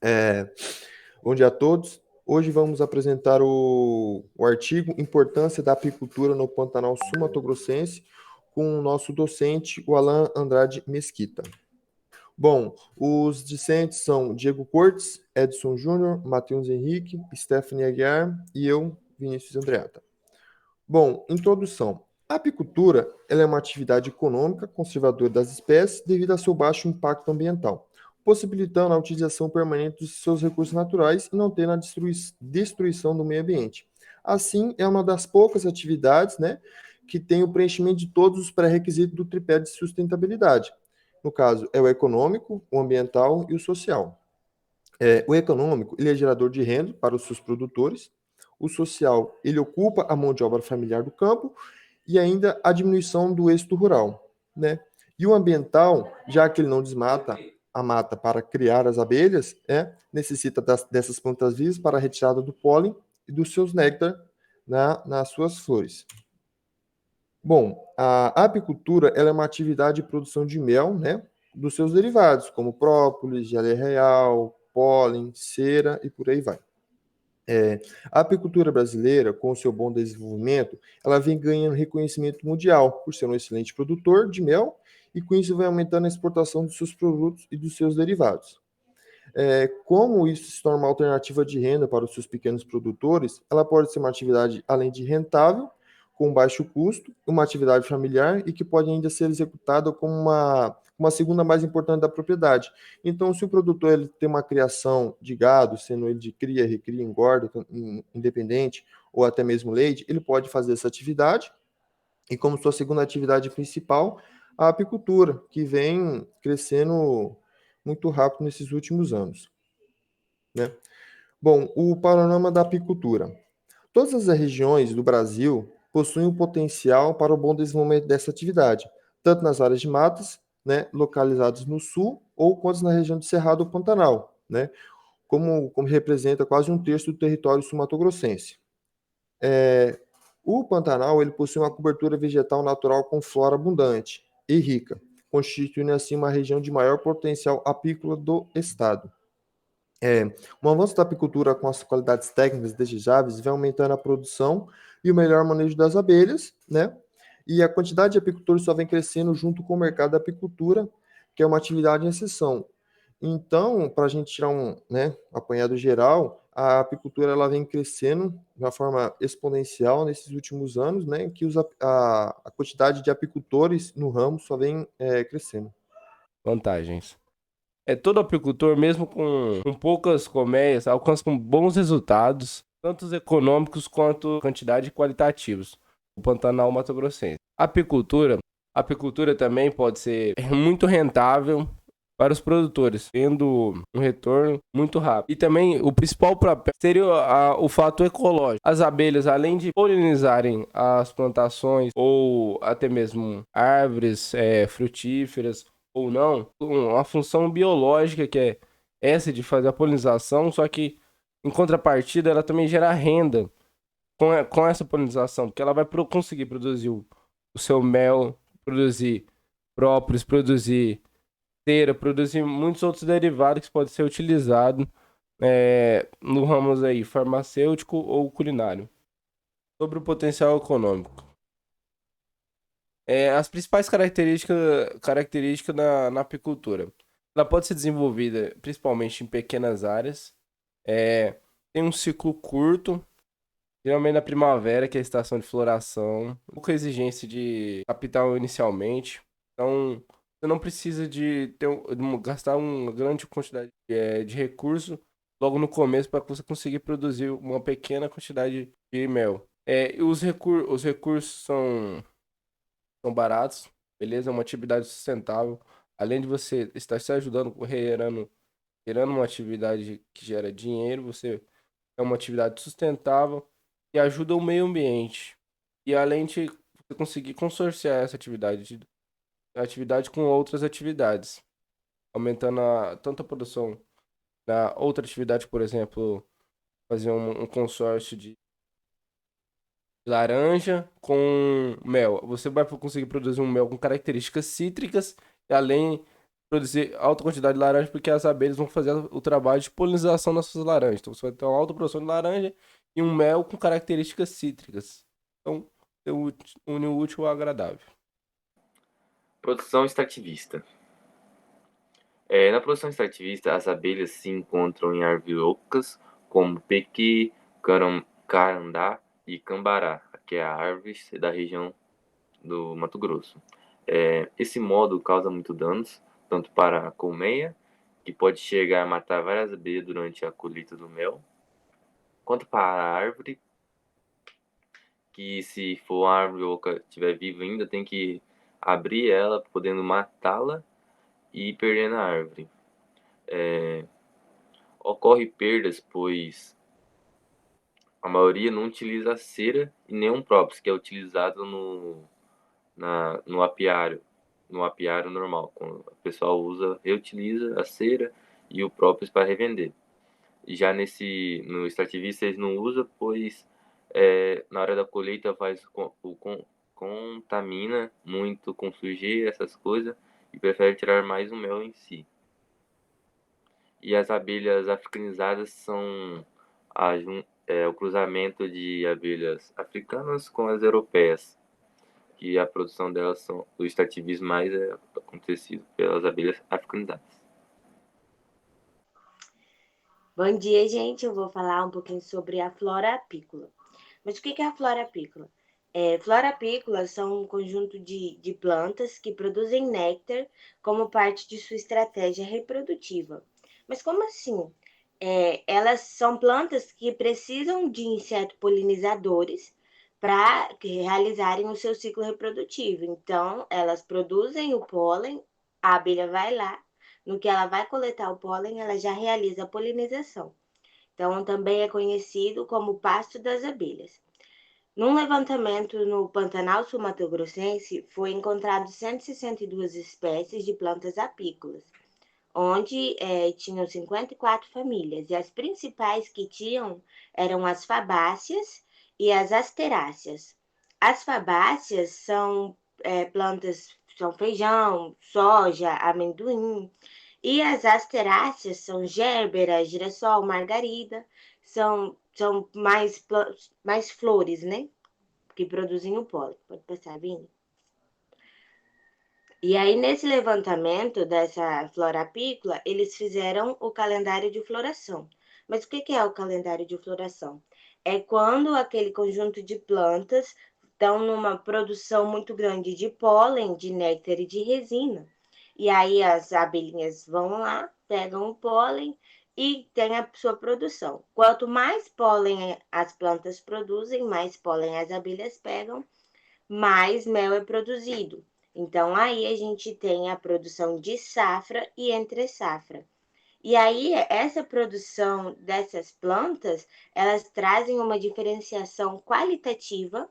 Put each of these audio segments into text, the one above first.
É, Bom dia a todos. Hoje vamos apresentar o artigo Importância da Apicultura no Pantanal Sul-Mato-Grossense com o nosso docente, o Alan Andrade Mesquita. Bom, os discentes são Diego Cortes, Edson Júnior, Matheus Henrique, Stephanie Aguiar e eu, Vinícius Andreata. Bom, introdução. A apicultura ela é uma atividade econômica conservadora das espécies devido ao seu baixo impacto ambiental, possibilitando a utilização permanente dos seus recursos naturais e não tendo a destruição do meio ambiente. Assim, é uma das poucas atividades, né, que tem o preenchimento de todos os pré-requisitos do tripé de sustentabilidade. No caso, é o econômico, o ambiental e o social. O econômico, ele é gerador de renda para os seus produtores. O social, ele ocupa a mão de obra familiar do campo e ainda a diminuição do êxito rural, né? E o ambiental, já que ele não desmata a mata para criar as abelhas, necessita dessas plantas vivas para a retirada do pólen e dos seus néctar nas suas flores. Bom, a apicultura ela é uma atividade de produção de mel, né, dos seus derivados, como própolis, geleia real, pólen, cera e por aí vai. A apicultura brasileira, com o seu bom desenvolvimento, ela vem ganhando reconhecimento mundial por ser um excelente produtor de mel e com isso vai aumentando a exportação dos seus produtos e dos seus derivados. Como isso se torna uma alternativa de renda para os seus pequenos produtores, ela pode ser uma atividade além de rentável, com baixo custo, uma atividade familiar e que pode ainda ser executada como uma segunda mais importante da propriedade. Então, se o produtor ele tem uma criação de gado, sendo ele de cria, recria, engorda, independente, ou até mesmo leite, ele pode fazer essa atividade e como sua segunda atividade principal, a apicultura, que vem crescendo muito rápido nesses últimos anos, né? Bom, o panorama da apicultura. Todas as regiões do Brasil possuem o potencial para o bom desenvolvimento dessa atividade, tanto nas áreas de matas, né, localizadas no sul, ou quanto na região de Cerrado ou Pantanal, né, como representa quase um terço do território sul-mato-grossense. O Pantanal ele possui uma cobertura vegetal natural com flora abundante e rica, constituindo assim uma região de maior potencial apícola do estado. É, um avanço da apicultura com as qualidades técnicas desejáveis vem aumentando a produção e o melhor manejo das abelhas, né? E a quantidade de apicultores só vem crescendo junto com o mercado da apicultura, que é uma atividade em exceção. Então, para a gente tirar um, né, apanhado geral, a apicultura ela vem crescendo de uma forma exponencial nesses últimos anos, né? Que a quantidade de apicultores no ramo só vem crescendo. Vantagens. Todo apicultor, mesmo com poucas colmeias, alcança com bons resultados, tanto os econômicos quanto quantidade e qualitativos. O Pantanal Mato Grossense. A apicultura também pode ser muito rentável para os produtores, tendo um retorno muito rápido. E também o principal papel seria o fato ecológico. As abelhas, além de polinizarem as plantações ou até mesmo árvores frutíferas ou não, uma função biológica que é essa de fazer a polinização, só que em contrapartida ela também gera renda com essa polinização, porque ela vai conseguir produzir o seu mel, produzir própolis, produzir cera, produzir muitos outros derivados que podem ser utilizados no ramo aí farmacêutico ou culinário. Sobre o potencial econômico. As principais características na apicultura. Ela pode ser desenvolvida principalmente em pequenas áreas. Tem um ciclo curto, geralmente na primavera, que é a estação de floração. Pouca exigência de capital inicialmente. Então, você não precisa gastar uma grande quantidade de recurso logo no começo para você conseguir produzir uma pequena quantidade de mel. E os recursos são baratos, beleza? É uma atividade sustentável. Além de você estar se ajudando, gerando uma atividade que gera dinheiro, você é uma atividade sustentável e ajuda o meio ambiente. E além de você conseguir consorciar essa atividade com outras atividades, aumentando tanto a produção da outra atividade, por exemplo, fazer um consórcio de laranja com mel. Você vai conseguir produzir um mel com características cítricas, e além produzir alta quantidade de laranja, porque as abelhas vão fazer o trabalho de polinização das suas laranjas. Então você vai ter uma alta produção de laranja e um mel com características cítricas. Então, une o útil ao agradável. Produção extrativista. Na produção extrativista, as abelhas se encontram em arviocas como pequi, carandá e cambará, que é a árvore da região do Mato Grosso. Esse modo causa muito danos, tanto para a colmeia, que pode chegar a matar várias abelhas durante a colheita do mel, quanto para a árvore, que se for a árvore oca estiver viva ainda, tem que abrir ela, podendo matá-la e perdendo a árvore. Ocorre perdas, pois a maioria não utiliza a cera e nem um própolis, que é utilizado no apiário, normal. Quando o pessoal reutiliza a cera e o própolis para revender. E já no extrativista eles não usam, pois na hora da colheita contamina muito com sujeira, essas coisas, e prefere tirar mais o mel em si. E as abelhas africanizadas são o cruzamento de abelhas africanas com as europeias, que a produção delas o extrativismo mais é acontecido pelas abelhas africanizadas. Bom dia, gente. Eu vou falar um pouquinho sobre a flora apícola. Mas o que é a flora apícola? Flora apícola são um conjunto de plantas que produzem néctar como parte de sua estratégia reprodutiva. Mas como assim? Elas são plantas que precisam de insetos polinizadores para realizarem o seu ciclo reprodutivo. Então, elas produzem o pólen, a abelha vai lá, no que ela vai coletar o pólen, ela já realiza a polinização. Então, também é conhecido como pasto das abelhas. Num levantamento no Pantanal Sul-Mato-Grossense, foi encontrado 162 espécies de plantas apícolas, onde tinham 54 famílias, e as principais que tinham eram as fabáceas e as asteráceas. As fabáceas são plantas, são feijão, soja, amendoim, e as asteráceas são gérbera, girassol, margarida, são mais flores, né? Que produzem o pólen. Pode passar, Vini? E aí, nesse levantamento dessa flora apícola, eles fizeram o calendário de floração. Mas o que é o calendário de floração? É quando aquele conjunto de plantas estão numa produção muito grande de pólen, de néctar e de resina. E aí as abelhinhas vão lá, pegam o pólen e tem a sua produção. Quanto mais pólen as plantas produzem, mais pólen as abelhas pegam, mais mel é produzido. Então, aí a gente tem a produção de safra e entre safra. E aí, essa produção dessas plantas, elas trazem uma diferenciação qualitativa,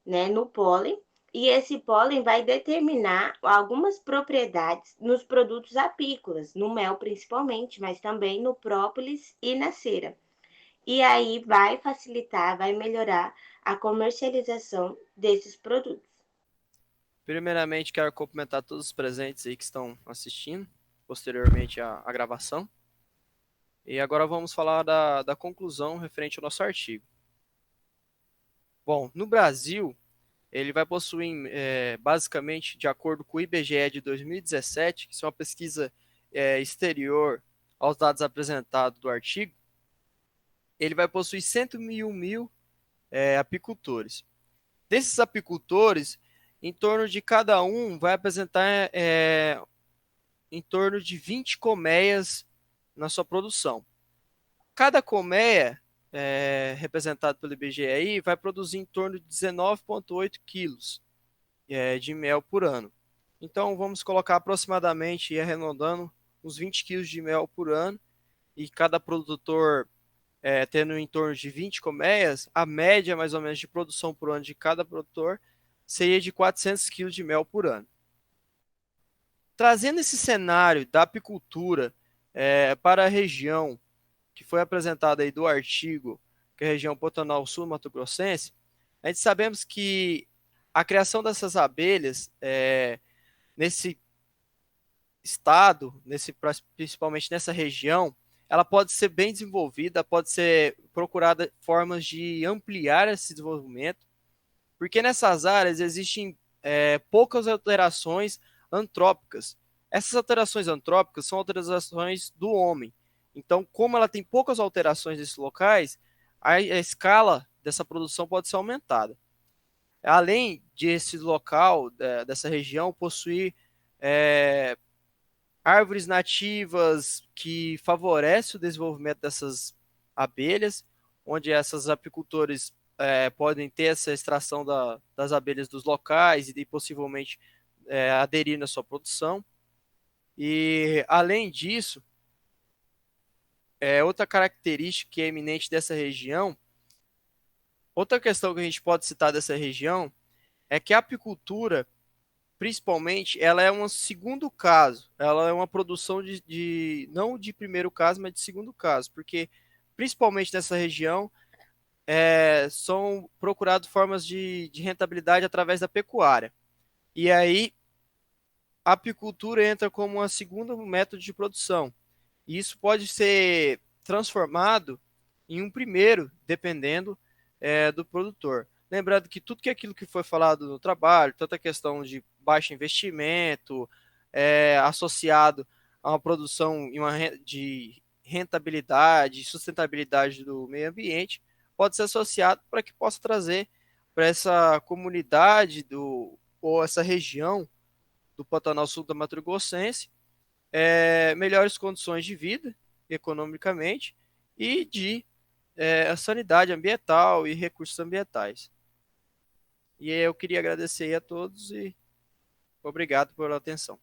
né, no pólen, e esse pólen vai determinar algumas propriedades nos produtos apícolas, no mel principalmente, mas também no própolis e na cera. E aí vai facilitar, vai melhorar a comercialização desses produtos. Primeiramente, quero cumprimentar todos os presentes aí que estão assistindo, posteriormente à gravação. E agora vamos falar da conclusão referente ao nosso artigo. Bom, no Brasil, ele vai possuir, basicamente, de acordo com o IBGE de 2017, que é uma pesquisa exterior aos dados apresentados do artigo, ele vai possuir 101 mil apicultores. Desses apicultores, em torno de cada um vai apresentar em torno de 20 colmeias na sua produção. Cada colmeia, representado pelo IBGE aí, vai produzir em torno de 19,8 quilos de mel por ano. Então, vamos colocar aproximadamente, arredondando, uns 20 quilos de mel por ano, e cada produtor tendo em torno de 20 colmeias, a média mais ou menos de produção por ano de cada produtor seria de 400 quilos de mel por ano. Trazendo esse cenário da apicultura para a região que foi apresentada aí do artigo, que é a região Pantanal Sul-Mato-Grossense, a gente sabemos que a criação dessas abelhas nesse estado, principalmente nessa região, ela pode ser bem desenvolvida, pode ser procurada formas de ampliar esse desenvolvimento, porque nessas áreas existem poucas alterações antrópicas. Essas alterações antrópicas são alterações do homem. Então, como ela tem poucas alterações nesses locais, a escala dessa produção pode ser aumentada. Além desse local, dessa região, possuir árvores nativas que favorecem o desenvolvimento dessas abelhas, onde esses apicultores podem ter essa extração das abelhas dos locais e possivelmente aderir na sua produção. E, além disso, outra característica que é eminente dessa região, outra questão que a gente pode citar dessa região, é que a apicultura, principalmente, ela é um segundo caso, ela é uma produção não de primeiro caso, mas de segundo caso, porque, principalmente nessa região, são procuradas formas de rentabilidade através da pecuária. E aí, a apicultura entra como um segundo método de produção. E isso pode ser transformado em um primeiro, dependendo do produtor. Lembrando que tudo aquilo que foi falado no trabalho, tanta questão de baixo investimento, associado a uma produção de rentabilidade, sustentabilidade do meio ambiente, pode ser associado para que possa trazer para essa comunidade ou essa região do Pantanal Sul da Mato Grossense melhores condições de vida, economicamente, e de sanidade ambiental e recursos ambientais. E eu queria agradecer a todos e obrigado pela atenção.